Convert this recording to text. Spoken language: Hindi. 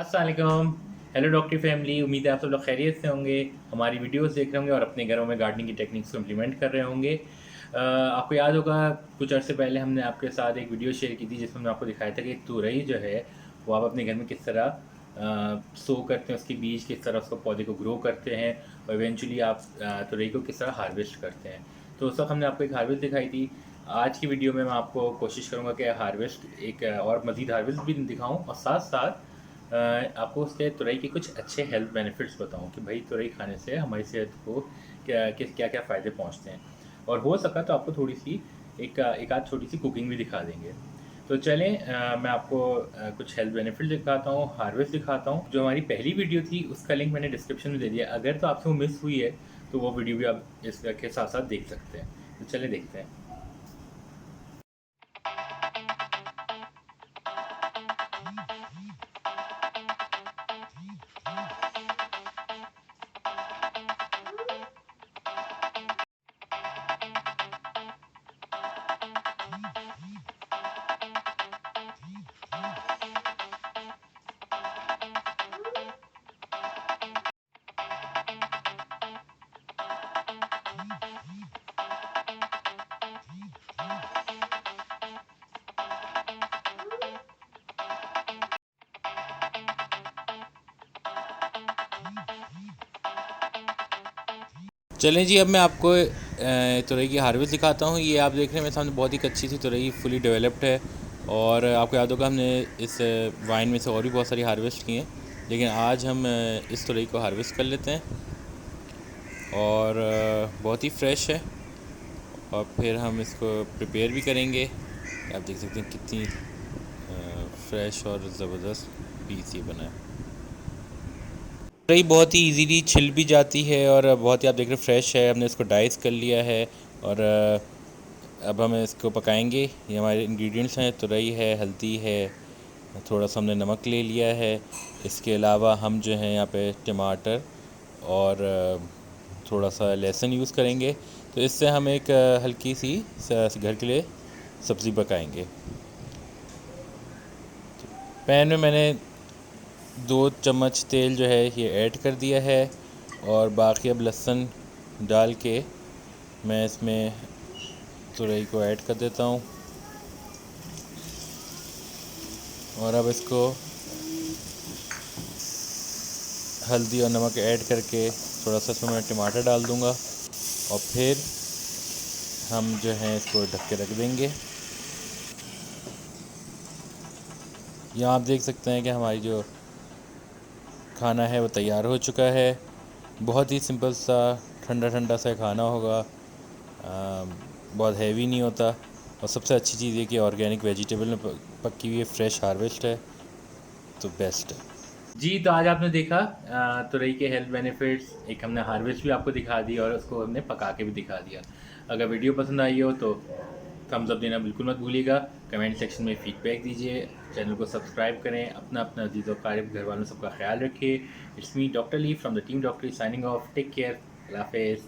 अस्सलाम वालेकुम। हेलो डॉक्टरी फैमिली, उम्मीद है आप सब लोग खैरियत से होंगे। हमारी वीडियोस देख रहे होंगे और अपने घरों में गार्डनिंग की टेक्निक्स को इम्प्लीमेंट कर रहे होंगे। आपको याद होगा कुछ अर्से पहले हमने आपके साथ एक वीडियो शेयर की थी जिसमें हमने आपको दिखाया था कि तुरई जो है वो आप अपने घर में किस तरह सो करते हैं, उसके बीज किस तरह उसको पौधे को ग्रो करते हैं और इवेंचुअली आप तुरई को किस तरह हार्वेस्ट करते हैं। तो उस वक्त हमने आपको एक हार्वेस्ट दिखाई थी। आज की वीडियो में मैं आपको कोशिश करूँगा कि हार्वेस्ट एक और मज़ीद हार्वेस्ट भी दिखाऊँ और साथ साथ आपको उसके तुरई के कुछ अच्छे हेल्थ बेनिफिट्स बताऊँ कि भाई तुरई खाने से हमारी सेहत को क्या क्या क्या फ़ायदे पहुँचते हैं। और हो सका तो आपको थोड़ी सी एक आध छोटी सी कुकिंग भी दिखा देंगे। तो चलें, मैं आपको कुछ हेल्थ बेनिफिट दिखाता हूँ, हार्वेस्ट दिखाता हूँ। जो हमारी पहली वीडियो थी उसका लिंक मैंने डिस्क्रिप्शन में दे दिया, अगर तो आपसे वो मिस हुई है तो वो वीडियो भी आप इसके साथ साथ देख सकते हैं। तो चलें देखते हैं। चलें जी, अब मैं आपको तुरई की हार्वेस्ट दिखाता हूँ। ये आप देख रहे हैं मेरे सामने बहुत ही अच्छी सी तुरई फुली डेवलप्ड है। और आपको याद होगा हमने इस वाइन में से और भी बहुत सारी हार्वेस्ट की हैं, लेकिन आज हम इस तुरई को हार्वेस्ट कर लेते हैं। और बहुत ही फ्रेश है और फिर हम इसको प्रिपेयर भी करेंगे। आप देख सकते हैं कितनी फ्रेश और ज़बरदस्त पीस ये बना है। तुरई बहुत ही इजीली छिल भी जाती है और बहुत ही आप देख रहे हैं फ्रेश है। हमने इसको डाइस कर लिया है और अब हम इसको पकाएंगे। ये हमारे इंग्रेडिएंट्स हैं, तुरई है, हल्दी है, थोड़ा सा हमने नमक ले लिया है। इसके अलावा हम जो है यहाँ पे टमाटर और थोड़ा सा लहसुन यूज़ करेंगे। तो इससे हम एक हल्की सी घर के लिए सब्ज़ी पकाएंगे। पैन में मैंने 2 चम्मच तेल जो है ये ऐड कर दिया है और बाकी अब लहसुन डाल के मैं इसमें तुरई को ऐड कर देता हूँ। और अब इसको हल्दी और नमक ऐड करके थोड़ा सा इसमें मैं टमाटर डाल दूँगा और फिर हम जो है इसको ढक के रख देंगे। यहाँ आप देख सकते हैं कि हमारी जो खाना है वो तैयार हो चुका है। बहुत ही सिंपल सा ठंडा ठंडा सा खाना होगा, बहुत हैवी नहीं होता। और सबसे अच्छी चीज़ ये कि ऑर्गेनिक वेजिटेबल में पकी हुई है, फ्रेश हार्वेस्ट है, तो बेस्ट है जी। तो आज आपने देखा तुरई के हेल्थ बेनिफिट्स, एक हमने हार्वेस्ट भी आपको दिखा दी और उसको हमने पका के भी दिखा दिया। अगर वीडियो पसंद आई हो तो थम्स अप देना बिल्कुल मत भूलिएगा। कमेंट सेक्शन में फीडबैक दीजिए, चैनल को सब्सक्राइब करें, अपना अपना अजीज़ और क़रीब घर वालों सबका ख्याल रखिए। It's me doctor Lee from the team doctory signing off. Take care, अल्लाह हाफ़िज़।